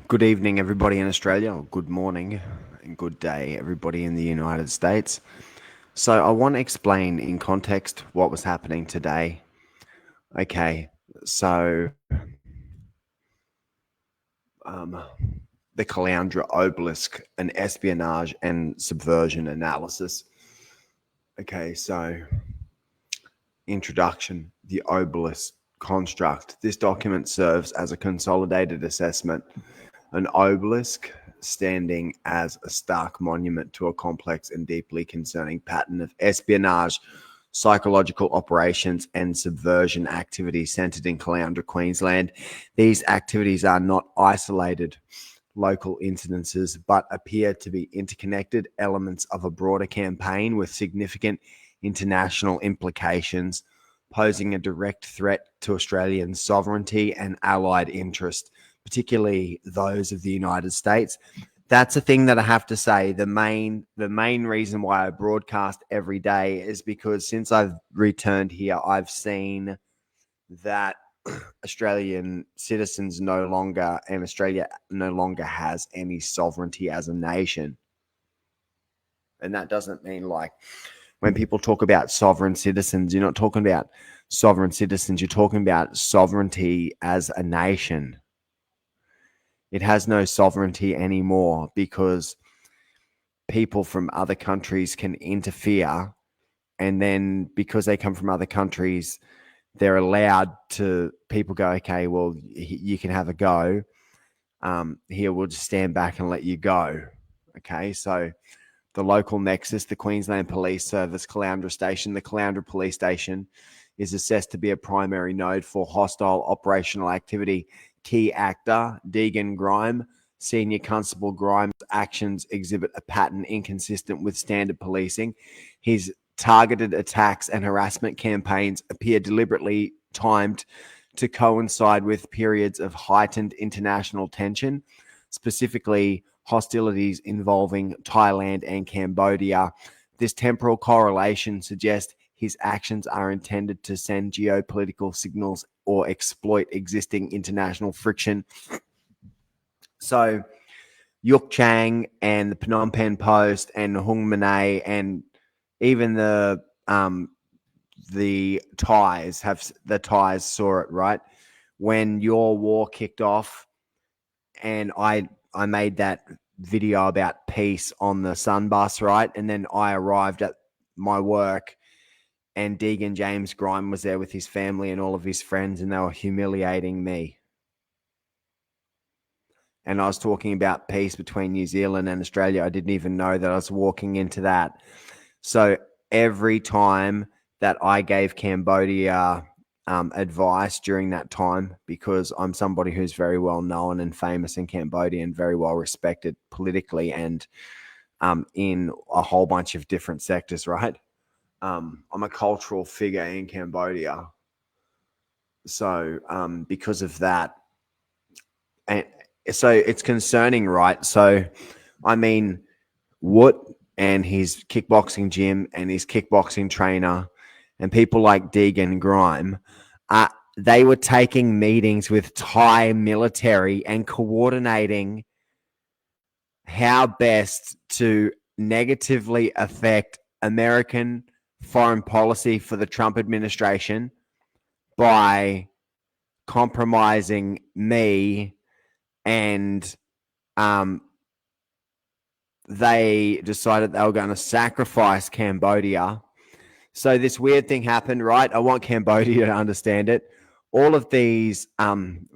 Good evening, everybody in Australia, or good morning and good day, everybody in the United States. So, I want to explain in context what was happening today. Okay, so the Caloundra obelisk, an espionage and subversion analysis. Okay, so introduction, the obelisk construct. This document serves as a consolidated assessment. An obelisk standing as a stark monument to a complex and deeply concerning pattern of espionage, psychological operations, and subversion activities centered in Caloundra, Queensland. These activities are not isolated local incidences, but appear to be interconnected elements of a broader campaign with significant international implications, posing a direct threat to Australian sovereignty and allied interest, particularly those of the United States. That's a thing that I have to say. The main reason why I broadcast every day is because since I've returned here, I've seen that Australian citizens Australia no longer has any sovereignty as a nation. And that doesn't mean like when people talk about sovereign citizens, you're not talking about sovereign citizens, you're talking about sovereignty as a nation. It has no sovereignty anymore because people from other countries can interfere. And then because they come from other countries, they're allowed to, people go, okay, well, you can have a go. Here, we'll just stand back and let you go. Okay, so the local nexus, the Queensland Police Service, Caloundra Station, the Caloundra Police Station is assessed to be a primary node for hostile operational activity. Key actor, Grime, Senior Constable Grime's actions exhibit a pattern inconsistent with standard policing. His targeted attacks and harassment campaigns appear deliberately timed to coincide with periods of heightened international tension, specifically hostilities involving Thailand and Cambodia. This temporal correlation suggests his actions are intended to send geopolitical signals or exploit existing international friction. So Yuk Chang and the Phnom Penh Post and Hung Minay and even the Thais saw it, right? When your war kicked off and I made that video about peace on the Sun bus, right? And then I arrived at my work and Deegan James Grime was there with his family and all of his friends and they were humiliating me. And I was talking about peace between New Zealand and Australia. I didn't even know that I was walking into that. So every time that I gave Cambodia advice during that time, because I'm somebody who's very well known and famous in Cambodia and very well respected politically and in a whole bunch of different sectors, right? I'm a cultural figure in Cambodia. So because of that, and so it's concerning, right? So, I mean, Woot and his kickboxing gym and his kickboxing trainer and people like Deegan Grime, they were taking meetings with Thai military and coordinating how best to negatively affect American foreign policy for the Trump administration by compromising me and they decided they were going to sacrifice Cambodia. So this weird thing happened, right? I want Cambodia to understand it. All of these Barang,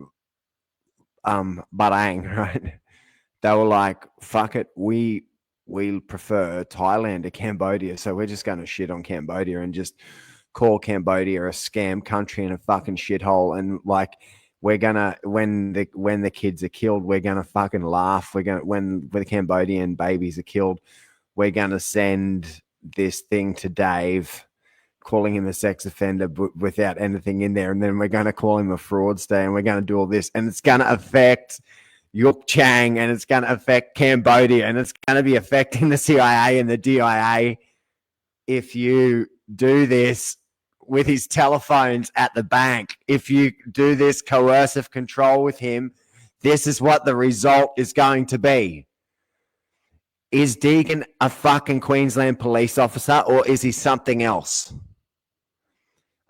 right? They were like, fuck it, we prefer Thailand to Cambodia, so we're just going to shit on Cambodia and just call Cambodia a scam country and a fucking shithole. And like, we're gonna when the kids are killed, we're gonna fucking laugh. We're gonna when the Cambodian babies are killed, we're gonna send this thing to Dave, calling him a sex offender without anything in there, and then we're gonna call him a fraudster, and we're gonna do all this, and it's gonna affect Yuk Chang, and it's gonna affect Cambodia, and it's gonna be affecting the CIA and the DIA if you do this with his telephones at the bank. If you do this coercive control with him, This is what the result is going to be. Is Deegan a fucking Queensland police officer or is he something else?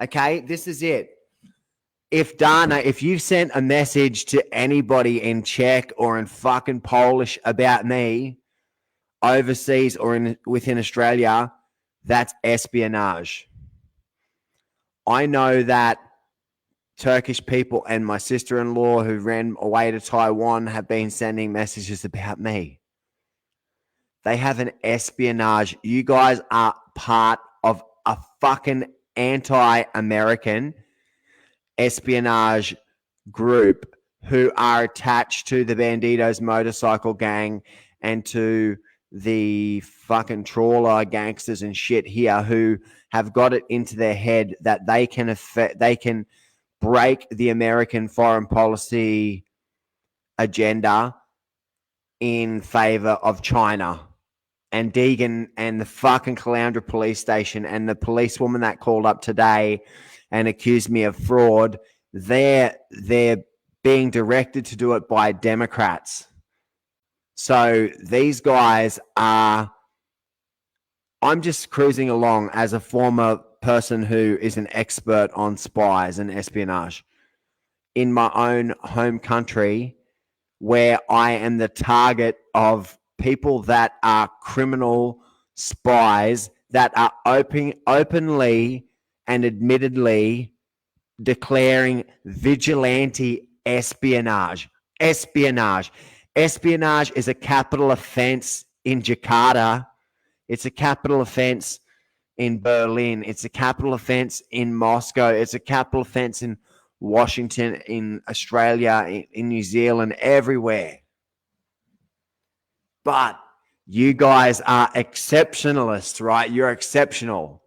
Okay, this is it. If Dana, if you've sent a message to anybody in Czech or in fucking Polish about me overseas or within Australia, that's espionage. I know that Turkish people and my sister-in-law who ran away to Taiwan have been sending messages about me. They have an espionage. You guys are part of a fucking anti-American espionage group who are attached to the Bandidos motorcycle gang and to the fucking trawler gangsters and shit here who have got it into their head that they can break the American foreign policy agenda in favor of China. And Deegan and the fucking Caloundra police station and the policewoman that called up today and accused me of fraud, they're being directed to do it by Democrats. So these guys are, I'm just cruising along as a former person who is an expert on spies and espionage in my own home country, where I am the target of people that are criminal spies that are openly and admittedly declaring vigilante espionage. Espionage is a capital offense in Jakarta. It's a capital offense in Berlin. It's a capital offense in Moscow. It's a capital offense in Washington, in Australia, in New Zealand, everywhere. But you guys are exceptionalists, right? You're exceptional.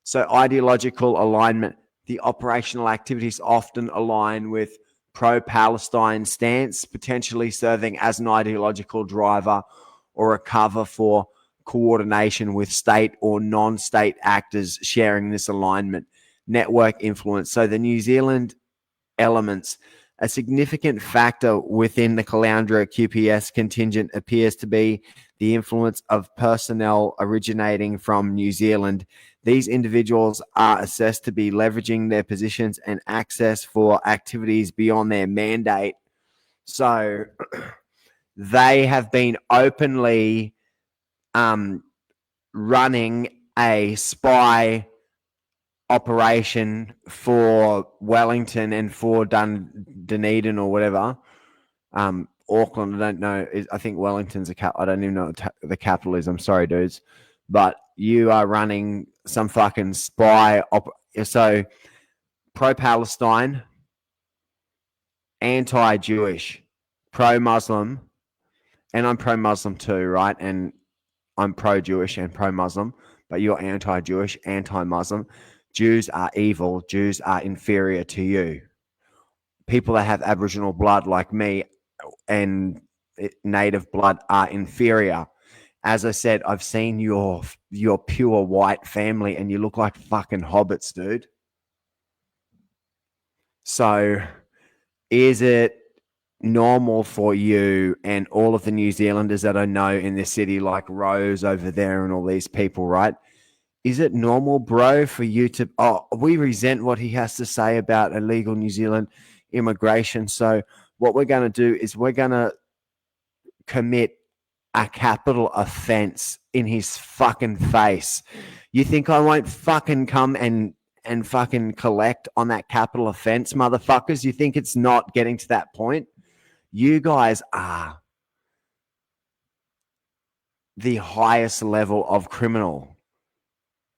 So ideological alignment, the operational activities often align with pro-Palestine stance, potentially serving as an ideological driver or a cover for coordination with state or non-state actors sharing this alignment. Network influence. So the New Zealand elements, a significant factor within the Caloundra QPS contingent appears to be the influence of personnel originating from New Zealand. These individuals are assessed to be leveraging their positions and access for activities beyond their mandate. So they have been openly running a spy operation for Wellington and for Dunedin or whatever. Auckland, I don't know. I think Wellington's I don't even know what the capital is. I'm sorry, dudes. But you are running some fucking spy. So pro-Palestine, anti-Jewish, pro-Muslim, and I'm pro-Muslim too, right? And I'm pro-Jewish and pro-Muslim, but you're anti-Jewish, anti-Muslim. Jews are evil. Jews are inferior to you. People that have Aboriginal blood like me and native blood are inferior. As I said, I've seen your pure white family and you look like fucking hobbits, dude. So is it normal for you and all of the New Zealanders that I know in this city, like Rose over there and all these people, right? Is it normal, bro, for you to, we resent what he has to say about illegal New Zealand immigration. So what we're going to do is we're going to commit a capital offense in his fucking face. You think I won't fucking come and fucking collect on that capital offense, motherfuckers? You think it's not getting to that point? You guys are the highest level of criminal.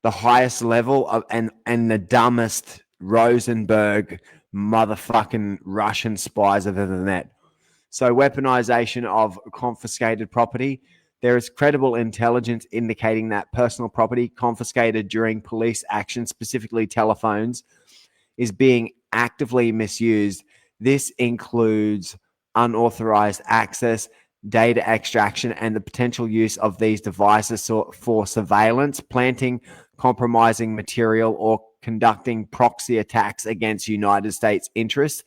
The highest level of and the dumbest Rosenberg motherfucking Russian spies I've ever met. So weaponization of confiscated property. There is credible intelligence indicating that personal property confiscated during police action, specifically telephones, is being actively misused. This includes unauthorized access, data extraction, and the potential use of these devices for surveillance, planting compromising material, or conducting proxy attacks against United States interests.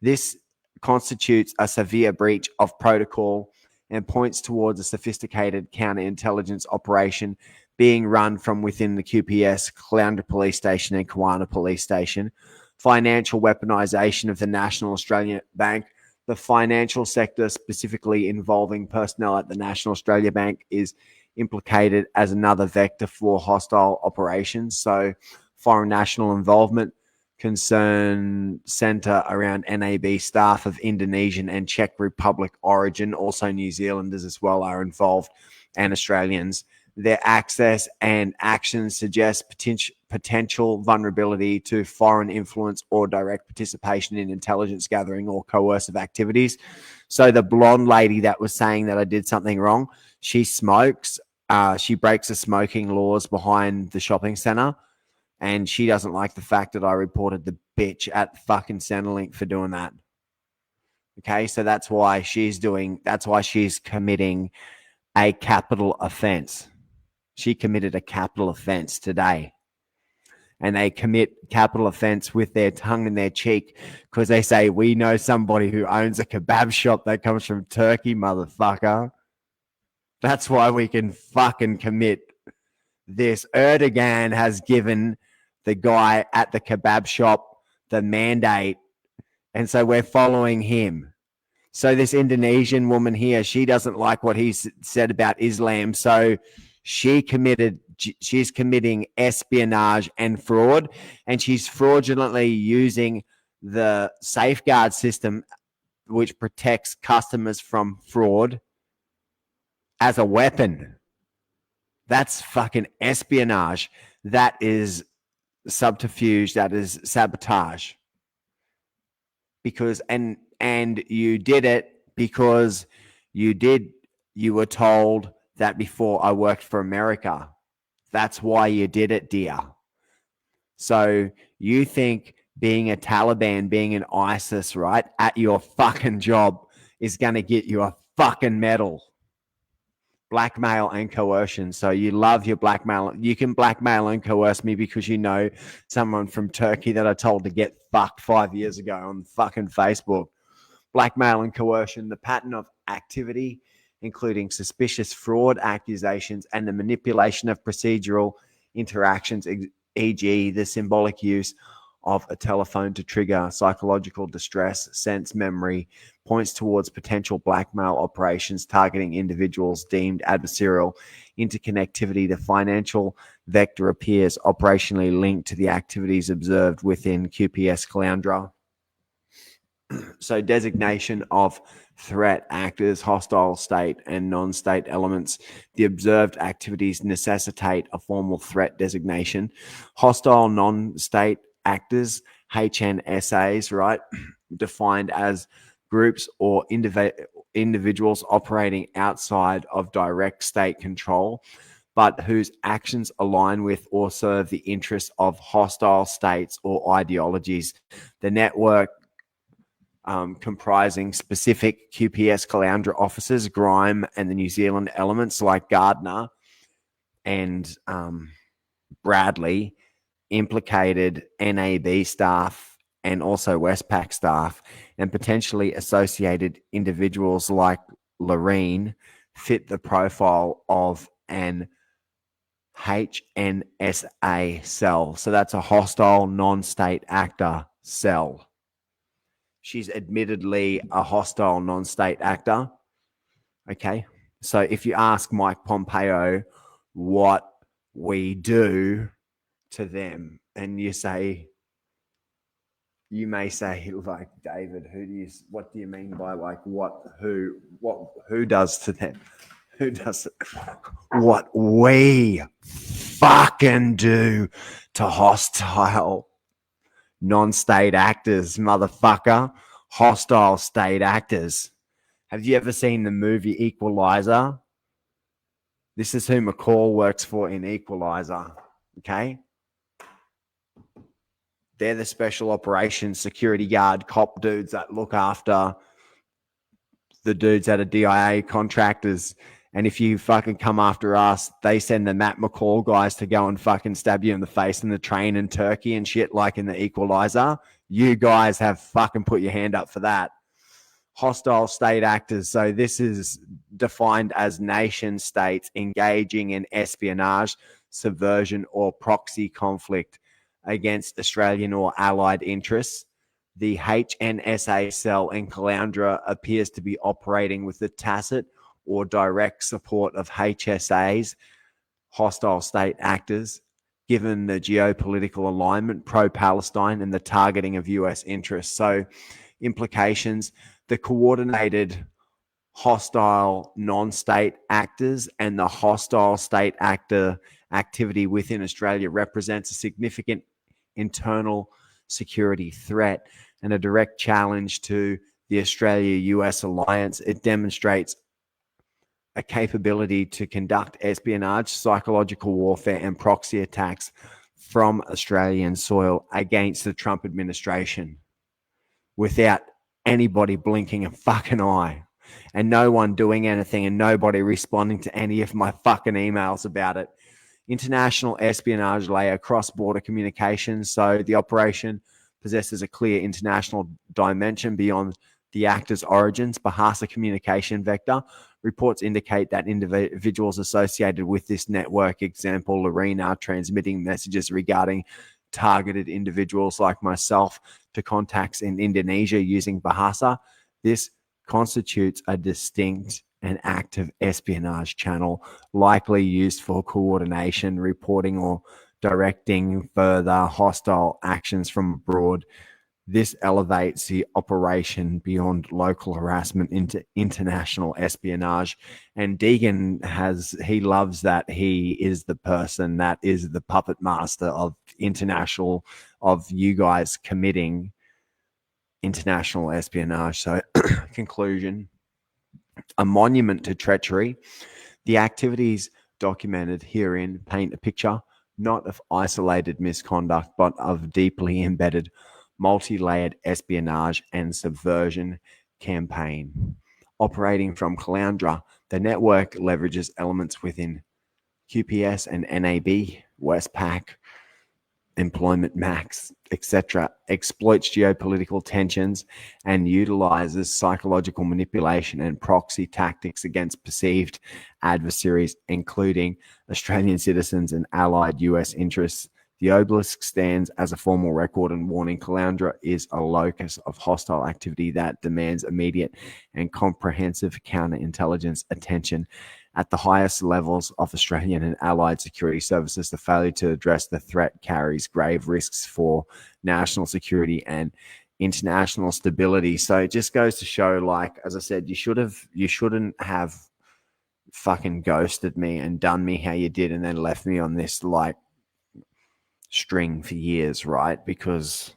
This constitutes a severe breach of protocol and points towards a sophisticated counterintelligence operation being run from within the QPS Caloundra Police Station and Kawana Police Station. Financial weaponization of the National Australia Bank. The financial sector, specifically involving personnel at the National Australia Bank, is implicated as another vector for hostile operations. So foreign national involvement, concern center around NAB staff of Indonesian and Czech Republic origin. Also New Zealanders as well are involved, and Australians. Their access and actions suggest potential vulnerability to foreign influence or direct participation in intelligence gathering or coercive activities. So the blonde lady that was saying that I did something wrong, she smokes. She breaks the smoking laws behind the shopping center, and she doesn't like the fact that I reported the bitch at fucking Centrelink for doing that. Okay, so that's why she's committing a capital offense. She committed a capital offense today. And they commit capital offense with their tongue in their cheek because they say, we know somebody who owns a kebab shop that comes from Turkey, motherfucker. That's why we can fucking commit this. Erdogan has given the guy at the kebab shop the mandate, and so we're following him. So this Indonesian woman here, she doesn't like what he said about Islam, so she's committing espionage and fraud, and she's fraudulently using the safeguard system, which protects customers from fraud, as a weapon. That's fucking espionage. That is subterfuge. That is sabotage. Because and you did it because you were told that before I worked for America. That's why you did it, dear. So you think being a Taliban, being an ISIS, right, at your fucking job is going to get you a fucking medal. Blackmail and coercion. So you love your blackmail. You can blackmail and coerce me because you know someone from Turkey that I told to get fucked 5 years ago on fucking Facebook. Blackmail and coercion, the pattern of activity, including suspicious fraud accusations and the manipulation of procedural interactions, e.g., the symbolic use of a telephone to trigger psychological distress, sense memory, points towards potential blackmail operations targeting individuals deemed adversarial. Interconnectivity, the financial vector appears operationally linked to the activities observed within QPS Caloundra. So designation of threat actors, hostile state and non-state elements. The observed activities necessitate a formal threat designation. Hostile non-state actors, HNSAs, right, defined as groups or individuals operating outside of direct state control, but whose actions align with or serve the interests of hostile states or ideologies. The network comprising specific QPS Caloundra officers, Grime, and the New Zealand elements like Gardner and Bradley, implicated NAB staff and also Westpac staff, and potentially associated individuals like Loreen fit the profile of an HNSA cell. So that's a hostile non-state actor cell. She's admittedly a hostile non-state actor. Okay. So if you ask Mike Pompeo what we do to them, and you may say, like, David, what do you mean by like who does to them? Who does what we fucking do to hostile non-state actors, motherfucker. Hostile state actors. Have you ever seen the movie Equalizer? This is who McCall works for in Equalizer. Okay? They're the special operations security guard cop dudes that look after the dudes that are DIA contractors. And if you fucking come after us, they send the Matt McCall guys to go and fucking stab you in the face in the train in Turkey and shit like in the Equalizer. You guys have fucking put your hand up for that. Hostile state actors. So this is defined as nation states engaging in espionage, subversion, or proxy conflict against Australian or allied interests. The HNSA cell in Caloundra appears to be operating with the tacit or direct support of HSAs, hostile state actors, given the geopolitical alignment, pro-Palestine, and the targeting of US interests. So implications, the coordinated hostile non-state actors and the hostile state actor activity within Australia represents a significant internal security threat and a direct challenge to the Australia-US alliance. It demonstrates a capability to conduct espionage, psychological warfare, and proxy attacks from Australian soil against the Trump administration without anybody blinking a fucking eye and no one doing anything and nobody responding to any of my fucking emails about it. International espionage layer, cross-border communications. So the operation possesses a clear international dimension beyond the actor's origins. Bahasa communication vector. Reports indicate that individuals associated with this network, example, Loreen, are transmitting messages regarding targeted individuals like myself to contacts in Indonesia using Bahasa. This constitutes a distinct and active espionage channel, likely used for coordination, reporting, or directing further hostile actions from abroad. This elevates the operation beyond local harassment into international espionage. And Deegan he loves that he is the person that is the puppet master of international, of you guys committing international espionage. So conclusion, a monument to treachery. The activities documented herein paint a picture not of isolated misconduct, but of deeply embedded multi-layered espionage and subversion campaign. Operating from Caloundra, the network leverages elements within QPS and NAB, Westpac, Employment Max, etc., exploits geopolitical tensions and utilizes psychological manipulation and proxy tactics against perceived adversaries, including Australian citizens and allied US interests. The obelisk stands as a formal record and warning. Caloundra is a locus of hostile activity that demands immediate and comprehensive counterintelligence attention at the highest levels of Australian and allied security services. The failure to address the threat carries grave risks for national security and international stability. So it just goes to show, like, as I said, you shouldn't have fucking ghosted me and done me how you did and then left me on this like string for years, right? Because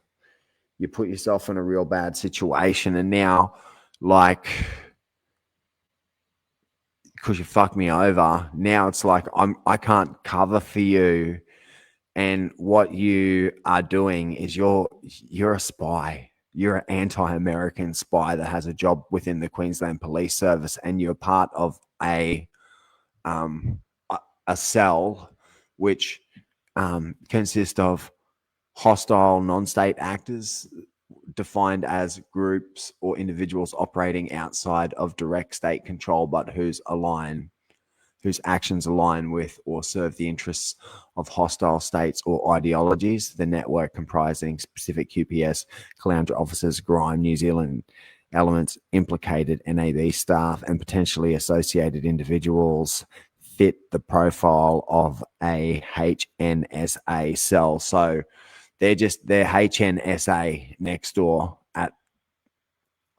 you put yourself in a real bad situation, and now, like, because you fucked me over, now it's like I can't cover for you, and what you are doing is you're a spy. You're an anti-American spy that has a job within the Queensland Police Service, and you're part of a cell which consists of hostile non-state actors defined as groups or individuals operating outside of direct state control, but whose actions align with or serve the interests of hostile states or ideologies. The network comprising specific QPS Caloundra officers, Grime, New Zealand elements, implicated NAB staff, and potentially associated individuals fit the profile of a HNSA cell. So they're HNSA next door at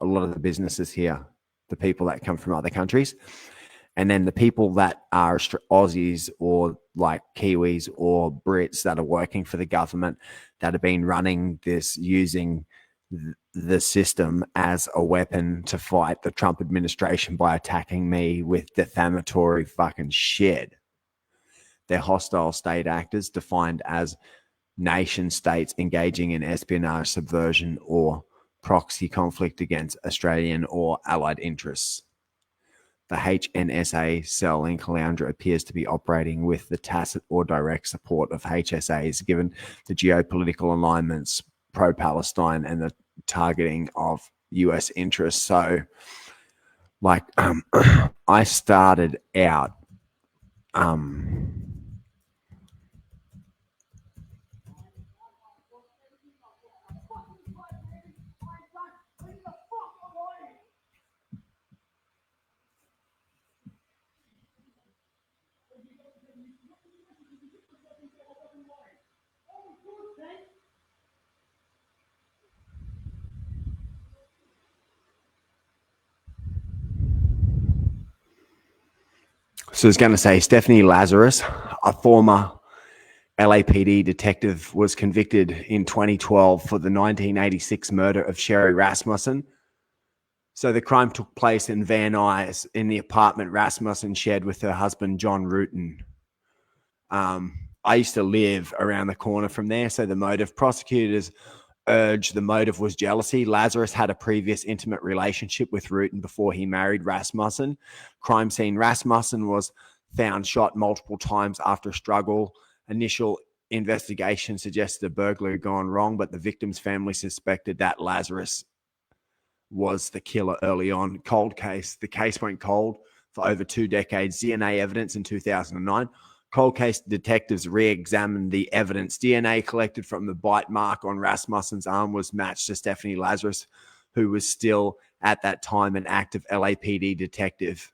a lot of the businesses here, the people that come from other countries. And then the people that are Aussies or like Kiwis or Brits that are working for the government that have been running this, using the system as a weapon to fight the Trump administration by attacking me with defamatory fucking shit. They're hostile state actors defined as nation states engaging in espionage, subversion, or proxy conflict against Australian or allied interests. The HNSA cell in Caloundra appears to be operating with the tacit or direct support of HSAs, given the geopolitical alignments, pro-Palestine, and the targeting of US interests. So like I started out So I was going to say Stephanie Lazarus, a former LAPD detective, was convicted in 2012 for the 1986 murder of Sherry Rasmussen. So the crime took place in Van Nuys in the apartment Rasmussen shared with her husband, John Rutan. I used to live around the corner from there. So the motive, prosecutors urged the motive was jealousy. Lazarus had a previous intimate relationship with Rutan before he married Rasmussen. Crime scene, Rasmussen was found shot multiple times after a struggle. Initial investigation suggested a burglary had gone wrong, but the victim's family suspected that Lazarus was the killer early on. Cold case. The case went cold for over 2 decades. DNA evidence in 2009. Cold case detectives re-examined the evidence. DNA collected from the bite mark on Rasmussen's arm was matched to Stephanie Lazarus, who was still at that time an active LAPD detective.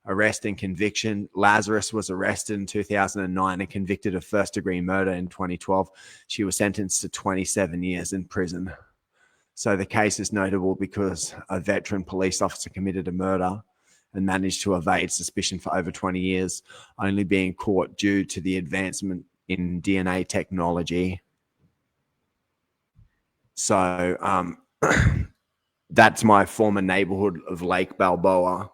Arrest and conviction. Lazarus was arrested in 2009 and convicted of first-degree murder in 2012. She was sentenced to 27 years in prison. So the case is notable because a veteran police officer committed a murder and managed to evade suspicion for over 20 years, only being caught due to the advancement in DNA technology. So that's my former neighborhood of Lake Balboa.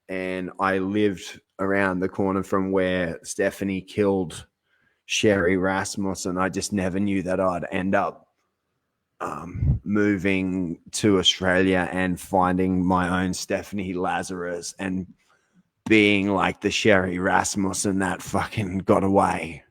And I lived around the corner from where Stephanie killed Sherry Rasmussen. I just never knew that I'd end up moving to Australia and finding my own Stephanie Lazarus and being like the Sherry Rasmussen that fucking got away.